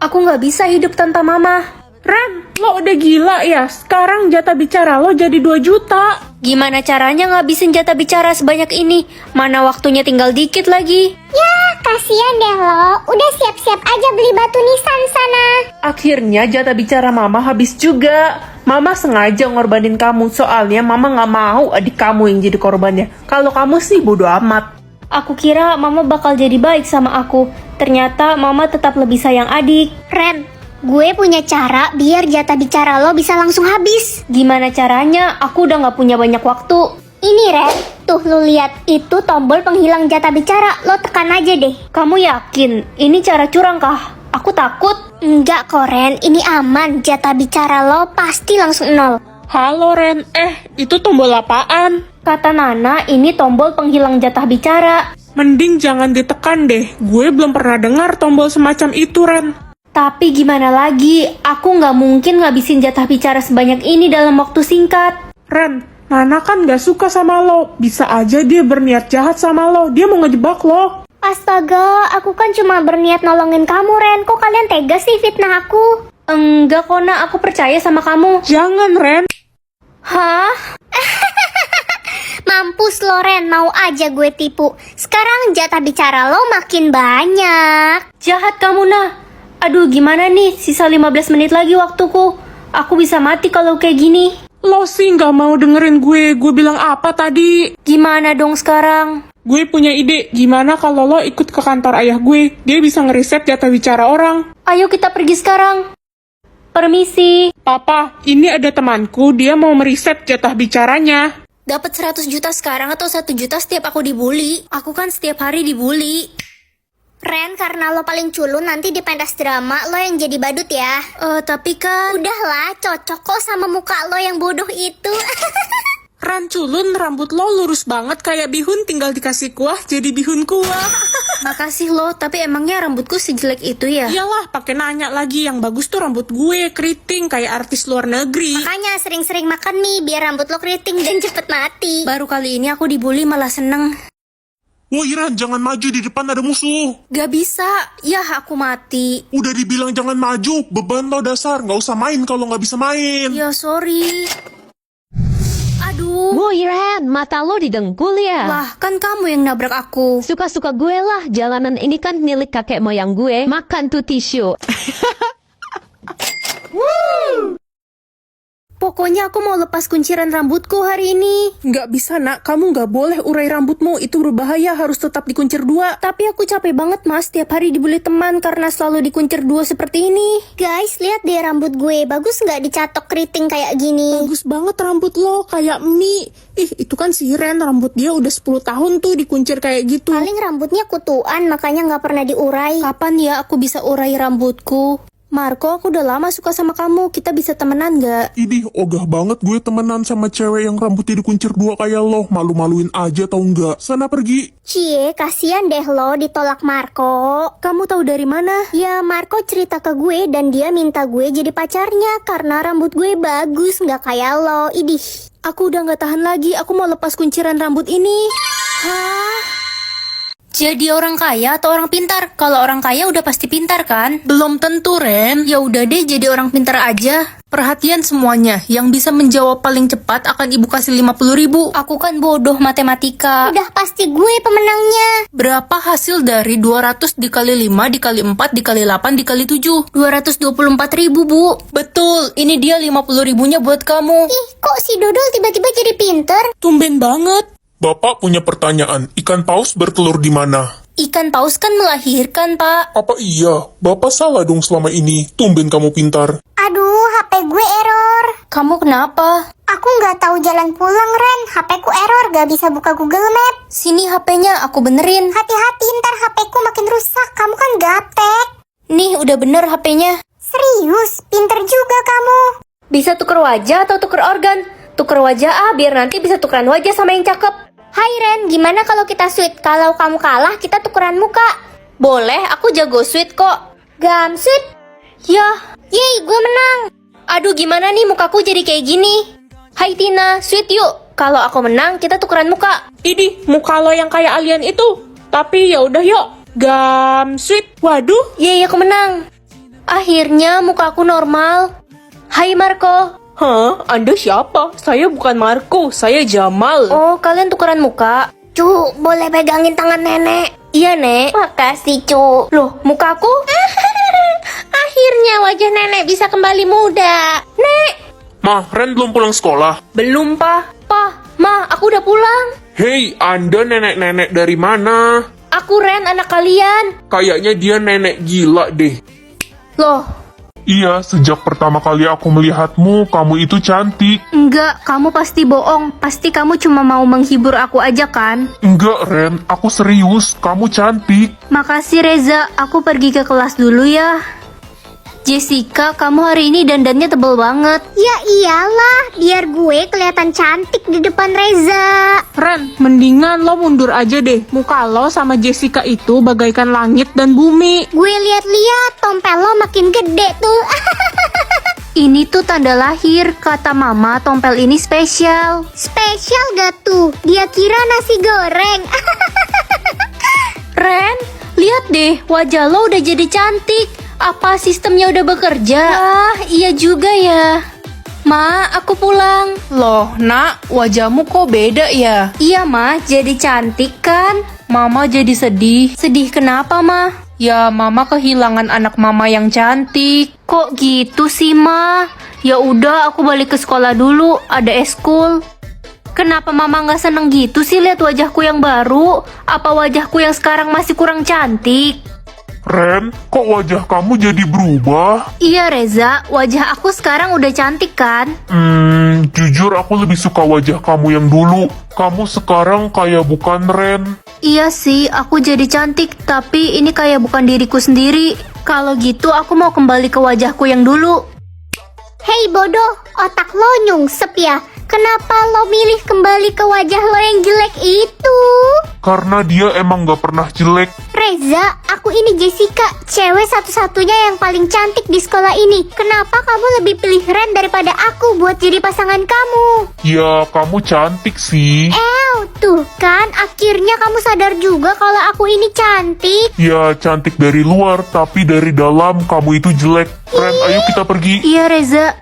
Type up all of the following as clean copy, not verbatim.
Aku nggak bisa hidup tanpa mama. Ren, lo udah gila ya? Sekarang jatah bicara lo jadi 2 juta. Gimana caranya ngabisin jatah bicara sebanyak ini? Mana waktunya tinggal dikit lagi. Ya, kasihan deh lo. Udah siap-siap aja beli batu nisan sana. Akhirnya jatah bicara mama habis juga. Mama sengaja ngorbanin kamu, soalnya mama gak mau adik kamu yang jadi korbannya. Kalau kamu sih bodo amat. Aku kira mama bakal jadi baik sama aku. Ternyata mama tetap lebih sayang adik. Ren, gue punya cara biar jatah bicara lo bisa langsung habis. Gimana caranya? Aku udah gak punya banyak waktu. Ini Ren, tuh lo lihat itu tombol penghilang jatah bicara. Lo tekan aja deh. Kamu yakin? Ini cara curang kah? Aku takut. Enggak kok Ren, ini aman. Jatah bicara lo pasti langsung nol. Halo Ren, itu tombol apaan? Kata Nana, ini tombol penghilang jatah bicara. Mending jangan ditekan deh, gue belum pernah dengar tombol semacam itu Ren. Tapi gimana lagi? Aku nggak mungkin ngabisin jatah bicara sebanyak ini dalam waktu singkat. Ren, Nana kan gak suka sama lo, bisa aja dia berniat jahat sama lo, dia mau ngejebak lo. Astaga, aku kan cuma berniat nolongin kamu Ren. Kok kalian tega sih fitnah aku? Enggak kok Nak, aku percaya sama kamu. Jangan Ren. Hah? Mampus lo Ren, mau aja gue tipu. Sekarang jatah bicara lo makin banyak. Jahat kamu Nah. Aduh gimana nih, sisa 15 menit lagi waktuku. Aku bisa mati kalau kayak gini. Lo sih gak mau dengerin gue bilang apa tadi? Gimana dong sekarang? Gue punya ide, gimana kalau lo ikut ke kantor ayah gue? Dia bisa ngeriset jatah bicara orang. Ayo kita pergi sekarang. Permisi. Papa, ini ada temanku, dia mau meriset jatah bicaranya. Dapat 100 juta sekarang atau 1 juta setiap aku dibully? Aku kan setiap hari dibully. Ren, karena lo paling culun nanti di pentas drama lo yang jadi badut ya. Tapi kan... Udahlah, cocok kok sama muka lo yang bodoh itu. Ren culun, rambut lo lurus banget kayak bihun, tinggal dikasih kuah jadi bihun kuah. Makasih lo, tapi emangnya rambutku sejelek itu ya? Iyalah, pakai nanya lagi, yang bagus tuh rambut gue, keriting kayak artis luar negeri. Makanya sering-sering makan mie biar rambut lo keriting dan cepet mati. Baru kali ini aku dibully malah seneng. Woi Ren, jangan maju, di depan ada musuh. Gak bisa, ya aku mati. Udah dibilang jangan maju, beban lo dasar, nggak usah main kalau nggak bisa main. Ya sorry. Aduh. Woi Ren, mata lo didengkul ya? Lah, kan kamu yang nabrak aku. Suka-suka gue lah, jalanan ini kan milik kakek moyang gue. Makan tuh tisu. Pokoknya aku mau lepas kunciran rambutku hari ini. Nggak bisa Nak, kamu nggak boleh urai rambutmu, itu berbahaya, harus tetap dikuncir 2. Tapi aku capek banget mas, tiap hari dibully teman karena selalu dikuncir 2 seperti ini. Guys, lihat deh rambut gue. Bagus nggak dicatok keriting kayak gini? Bagus banget rambut lo, kayak mie. Itu kan si Ren, rambut dia udah 10 tahun tuh dikuncir kayak gitu. Paling rambutnya kutuan, makanya nggak pernah diurai. Kapan ya aku bisa urai rambutku? Marco, aku udah lama suka sama kamu. Kita bisa temenan gak? Idih, ogah banget gue temenan sama cewek yang rambutnya dikuncir 2 kayak lo. Malu-maluin aja tau nggak? Sana pergi. Cie, kasihan deh lo ditolak Marco. Kamu tahu dari mana? Ya, Marco cerita ke gue dan dia minta gue jadi pacarnya karena rambut gue bagus, nggak kayak lo. Idih. Aku udah gak tahan lagi. Aku mau lepas kunciran rambut ini. Hah? Jadi orang kaya atau orang pintar? Kalau orang kaya udah pasti pintar kan? Belum tentu Ren. Ya udah deh jadi orang pintar aja. Perhatian semuanya, yang bisa menjawab paling cepat akan ibu kasih 50.000. Aku kan bodoh matematika. Udah pasti gue pemenangnya. Berapa hasil dari 200 dikali 5 dikali 4 dikali 8 dikali 7? 224.000 bu. Betul, ini dia 50.000-nya buat kamu. Ih, kok si Dodol tiba-tiba jadi pinter? Tumben banget. Bapak punya pertanyaan, ikan paus bertelur di mana? Ikan paus kan melahirkan pak. Apa iya? Bapak salah dong selama ini. Tumben kamu pintar. Aduh, HP gue error. Kamu kenapa? Aku nggak tahu jalan pulang, Ren. HP ku error, gak bisa buka Google Map. Sini HP-nya aku benerin. Hati-hati, ntar HP ku makin rusak. Kamu kan gaptek. Nih udah bener HP-nya. Serius, pinter juga kamu. Bisa tuker wajah atau tuker organ? Tuker wajah biar nanti bisa tukeran wajah sama yang cakep. Hai Ren, gimana kalau kita sweet? Kalau kamu kalah, kita tukeran muka. Boleh, aku jago sweet kok. Gamsweet? Yah, Yeay, gue menang. aduh gimana nih mukaku jadi kayak gini? Hai Tina, sweet yuk. Kalau aku menang, kita tukeran muka. Idih, muka lo yang kayak alien itu. Tapi ya udah yuk. Gamsweet. Waduh. Yeay, aku menang. Akhirnya muka aku normal. Hai Marco. Hah? Anda siapa? Saya bukan Marco, saya Jamal. Oh, kalian tukeran muka? Cu, boleh pegangin tangan nenek? Iya, Nek. Makasih, Cu. Loh, mukaku? Akhirnya wajah nenek bisa kembali muda. Nek. Ma, Ren belum pulang sekolah. Belum, Pak. Pa, Ma, aku udah pulang. Hei, Anda nenek-nenek dari mana? Aku Ren, anak kalian. Kayaknya dia nenek gila deh. Loh, Iya, sejak pertama kali aku melihatmu, kamu itu cantik. enggak, kamu pasti bohong. Pasti kamu cuma mau menghibur aku aja kan? Enggak, Ren, aku serius, kamu cantik. Makasih Reza, aku pergi ke kelas dulu ya. Jessica, kamu hari ini dandannya tebel banget. Ya iyalah, biar gue kelihatan cantik di depan Reza. Ren, mendingan lo mundur aja deh. Muka lo sama Jessica itu bagaikan langit dan bumi. Gue lihat-lihat tompel lo makin gede tuh. Ini tuh tanda lahir, kata mama tompel ini spesial. Spesial gak tuh? Dia kira nasi goreng. Ren, lihat deh, wajah lo udah jadi cantik. Apa sistemnya udah bekerja? Wah, iya juga ya. Ma, aku pulang. Loh, nak, wajahmu kok beda ya? Iya, Ma, jadi cantik kan? Mama jadi sedih. Sedih kenapa, Ma? Ya, mama kehilangan anak mama yang cantik. Kok gitu sih, Ma? Ya udah, aku balik ke sekolah dulu, ada eskul. Kenapa mama nggak seneng gitu sih lihat wajahku yang baru? Apa wajahku yang sekarang masih kurang cantik? Ren, kok wajah kamu jadi berubah? Iya Reza, wajah aku sekarang udah cantik kan? Jujur aku lebih suka wajah kamu yang dulu. Kamu sekarang kayak bukan Ren. Iya sih, aku jadi cantik, tapi ini kayak bukan diriku sendiri. Kalau gitu aku mau kembali ke wajahku yang dulu. Hei bodoh, otak lo nyungsep ya? Kenapa lo milih kembali ke wajah lo yang jelek itu? Karena dia emang gak pernah jelek. Reza, aku ini Jessica, cewek satu-satunya yang paling cantik di sekolah ini. Kenapa kamu lebih pilih Ren daripada aku buat jadi pasangan kamu? Ya, kamu cantik sih. Tuh kan, akhirnya kamu sadar juga kalau aku ini cantik. Ya, cantik dari luar, tapi dari dalam kamu itu jelek. Ren, ayo kita pergi. Iya Reza.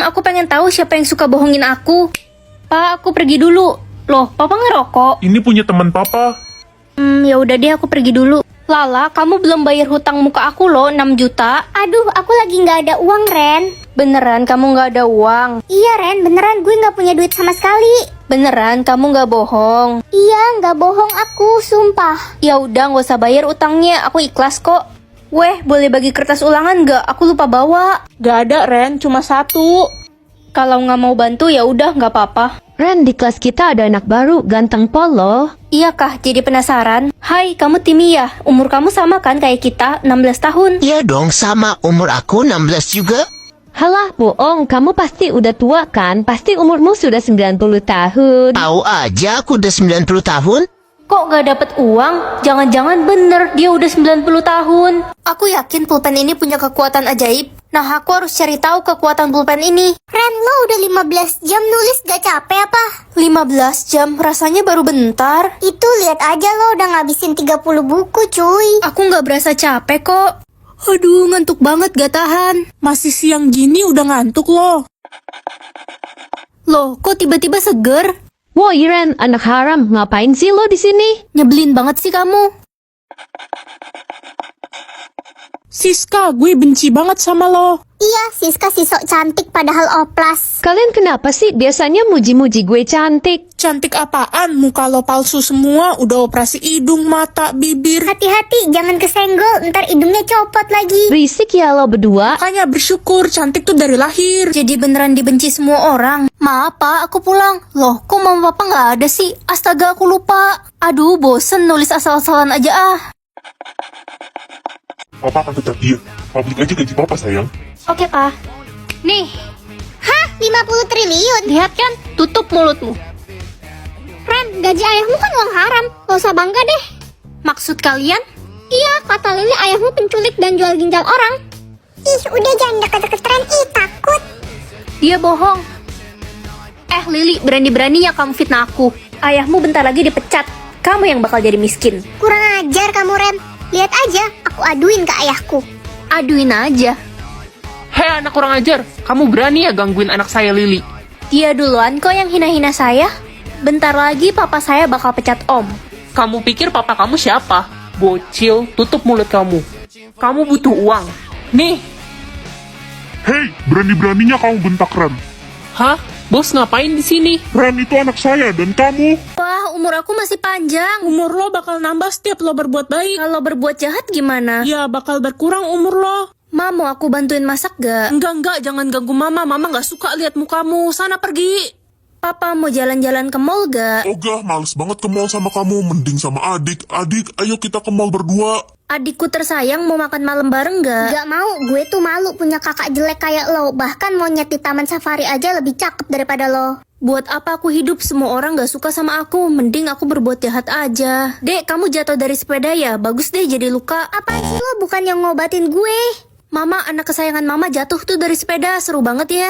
Aku pengen tahu siapa yang suka bohongin aku. Pa, aku pergi dulu. Loh, Papa ngerokok? Ini punya teman papa. Ya udah deh, aku pergi dulu. Lala, kamu belum bayar hutang muka aku loh, 6 juta. Aduh, aku lagi nggak ada uang, Ren. Beneran kamu nggak ada uang? Iya, Ren, beneran gue nggak punya duit sama sekali. Beneran kamu nggak bohong? Iya, nggak bohong aku, sumpah. Ya udah, nggak usah bayar utangnya, aku ikhlas kok. Weh, boleh bagi kertas ulangan nggak? Aku lupa bawa. Gak ada, Ren, cuma satu. Kalau nggak mau bantu ya udah, nggak apa-apa. Ren, di kelas kita ada anak baru, ganteng polo. Iya kah, jadi penasaran. Hai, kamu Timi ya? Umur kamu sama kan kayak kita, 16 tahun. Iya dong, sama umur aku 16 juga. Halah, bohong, kamu pasti udah tua kan? Pasti umurmu sudah 90 tahun. Tahu aja aku udah 90 tahun. Kok nggak dapet uang? Jangan-jangan bener dia udah 90 tahun. Aku yakin pulpen ini punya kekuatan ajaib. Nah, aku harus cari tahu kekuatan pulpen ini. Ren, lo udah 15 jam nulis gak capek apa? 15 jam, rasanya baru bentar. Itu lihat aja lo udah ngabisin 30 buku, cuy. Aku nggak berasa capek kok. Aduh, ngantuk banget gak tahan. Masih siang gini udah ngantuk loh. Loh, kok tiba-tiba seger? Woi Ren, anak haram, ngapain sih lo di sini? Nyebelin banget sih kamu. Siska, gue benci banget sama lo. Iya, Siska si sok cantik padahal oplas. Kalian kenapa sih biasanya muji-muji gue cantik? Cantik apaan? Muka lo palsu semua, udah operasi hidung, mata, bibir. Hati-hati, jangan kesenggol, ntar hidungnya copot lagi. Berisik ya lo berdua. Makanya bersyukur, cantik tuh dari lahir. Jadi beneran dibenci semua orang. Maaf Pak, aku pulang. Loh, kok mama papa nggak ada sih? Astaga, aku lupa. Aduh, bosen nulis asal-asalan aja ah. Papa akan pecat dia. Publik aja gaji papa, sayang. Oke Pak. Nih, Hah, 50 triliun? lihat kan? Tutup mulutmu. Ren, gaji ayahmu kan uang haram. Gak usah bangga deh. Maksud kalian? Iya, kata Lili ayahmu penculik dan jual ginjal orang. Ih, udah jangan deket-deket Ren, takut. Dia bohong. Lili, berani-beraninya kamu fitnah aku. Ayahmu bentar lagi dipecat. Kamu yang bakal jadi miskin. Kurang ajar kamu, Ren. Lihat aja, aku aduin ke ayahku. Aduin aja. Hei anak kurang ajar, kamu berani ya gangguin anak saya Lili? Dia duluan kok yang hina-hina saya. Bentar lagi papa saya bakal pecat om. Kamu pikir papa kamu siapa? Bocil, tutup mulut kamu. Kamu butuh uang. Nih. Hei, berani-beraninya kamu bentak Ren. Hah? Bos ngapain di sini? Ren itu anak saya dan kamu. Wah, umur aku masih panjang. Umur lo bakal nambah setiap lo berbuat baik. Kalau berbuat jahat gimana? Ya, bakal berkurang umur lo. Ma, mau aku bantuin masak gak? Enggak, jangan ganggu mama. Mama gak suka lihat mukamu. Sana pergi. Papa mau jalan-jalan ke mall gak? Ogah, males banget ke mall sama kamu. Mending sama adik. Adik, ayo kita ke mall berdua. Adikku tersayang mau makan malam bareng gak? Gak mau, gue tuh malu punya kakak jelek kayak lo. Bahkan monyet di taman safari aja lebih cakep daripada lo. Buat apa aku hidup semua orang gak suka sama aku? Mending aku berbuat jahat aja. Dek, kamu jatuh dari sepeda ya? Bagus deh jadi luka. Apaan sih lo bukan yang ngobatin gue? Mama, anak kesayangan mama jatuh tuh dari sepeda. Seru banget ya.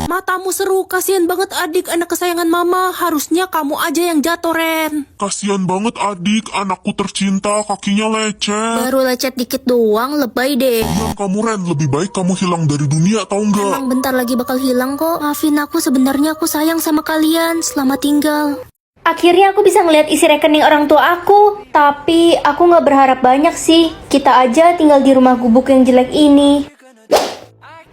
Matamu seru, kasihan banget adik anak kesayangan mama. Harusnya kamu aja yang jatuh, Ren. Kasian banget adik, anakku tercinta, kakinya lecet. Baru lecet dikit doang, lebay deh. Dan kamu Ren, lebih baik kamu hilang dari dunia, tahu nggak? Emang bentar lagi bakal hilang kok. Maafin aku, sebenarnya aku sayang sama kalian. Selamat tinggal. Akhirnya aku bisa ngeliat isi rekening orang tua aku. Tapi aku gak berharap banyak sih. Kita aja tinggal di rumah gubuk yang jelek ini.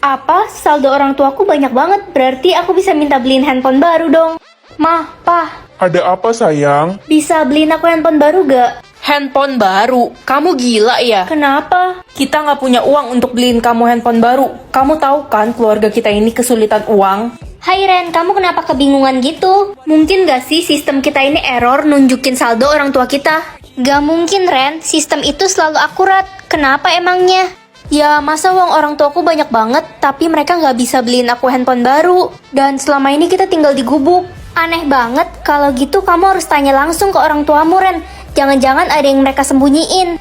Apa? Saldo orang tuaku banyak banget. Berarti aku bisa minta beliin handphone baru dong. Mah, Pah, Ada apa sayang? bisa beliin aku handphone baru gak? Handphone baru? Kamu gila ya? Kenapa? Kita nggak punya uang untuk beliin kamu handphone baru. Kamu tahu kan keluarga kita ini kesulitan uang? Hai Ren, kamu kenapa kebingungan gitu? Mungkin gak sih sistem kita ini error nunjukin saldo orang tua kita? Gak mungkin Ren, sistem itu selalu akurat. Kenapa emangnya? Ya, masa uang orang tuaku banyak banget, tapi mereka nggak bisa beliin aku handphone baru. Dan selama ini kita tinggal di gubuk. Aneh banget, kalau gitu kamu harus tanya langsung ke orang tuamu Ren. Jangan-jangan ada yang mereka sembunyiin.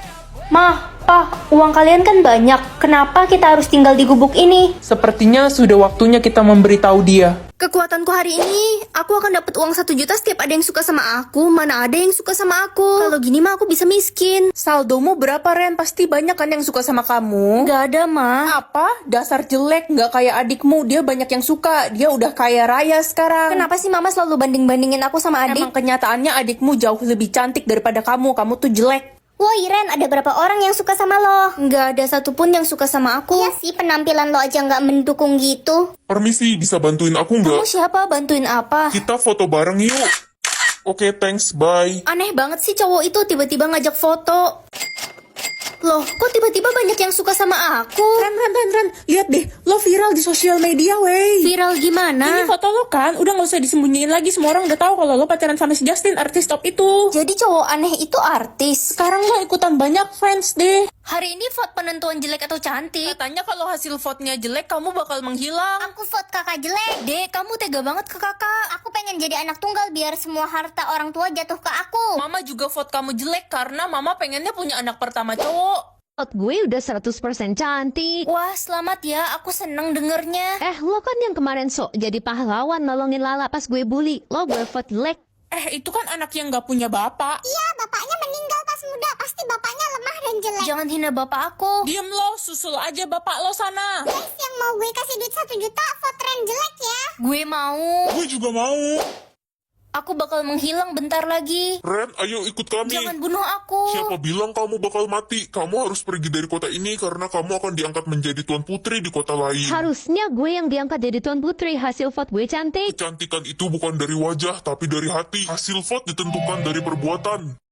Mah, Pah, uang kalian kan banyak. Kenapa kita harus tinggal di gubuk ini? Sepertinya sudah waktunya kita memberitahu dia. Kekuatanku hari ini, aku akan dapat uang 1 juta setiap ada yang suka sama aku. Mana ada yang suka sama aku? Kalau gini mah aku bisa miskin. Saldomu berapa, Ren? Pasti banyak kan yang suka sama kamu? Nggak ada, Mah. Apa? Dasar jelek, nggak kayak adikmu. Dia banyak yang suka. Dia udah kaya raya sekarang. Kenapa sih Mama selalu banding-bandingin aku sama adik? Emang kenyataannya adikmu jauh lebih cantik daripada kamu. Kamu tuh jelek. Woi Ren, ada berapa orang yang suka sama lo? Nggak ada satupun yang suka sama aku. Iya sih, penampilan lo aja nggak mendukung gitu. Permisi, bisa bantuin aku Kamu nggak? siapa? Bantuin apa? Kita foto bareng yuk. Oke, thanks, bye. Aneh banget sih cowok itu tiba-tiba ngajak foto. Loh, kok tiba-tiba banyak yang suka sama aku? Ren. Lihat deh, lo viral di sosial media, wey. Viral gimana? Ini foto lo kan, udah gak usah disembunyiin lagi. Semua orang udah tahu kalau lo pacaran sama si Justin, artis top itu. Jadi cowok aneh itu artis. Sekarang lo ikutan banyak fans deh. Hari ini vote penentuan jelek atau cantik. Katanya kalau hasil vote-nya jelek, kamu bakal menghilang. Aku vote kakak jelek. Dek, kamu tega banget ke kakak. Aku pengen jadi anak tunggal biar semua harta orang tua jatuh ke aku. Mama juga vote kamu jelek karena mama pengennya punya anak pertama cowok. Vote gue udah 100% cantik. Wah, selamat ya. Aku seneng dengernya. Lo kan yang kemarin sok jadi pahlawan nolongin Lala pas gue bully. Lo gue vote jelek. Itu kan anak yang gak punya bapak. Iya, bapaknya meninggal pas muda. Pasti bapaknya lemah dan jelek. Jangan hina bapak aku. Diem lo, susul aja bapak lo sana. Guys, yang mau gue kasih duit 1 juta, vote Ren jelek ya. Gue mau. Gue juga mau. Aku bakal menghilang bentar lagi. Ren, ayo ikut kami. Jangan bunuh aku. Siapa bilang kamu bakal mati? Kamu harus pergi dari kota ini karena kamu akan diangkat menjadi tuan putri di kota lain. Harusnya gue yang diangkat jadi tuan putri. Hasil vote gue cantik. Kecantikan itu bukan dari wajah, tapi dari hati. Hasil vote ditentukan dari perbuatan.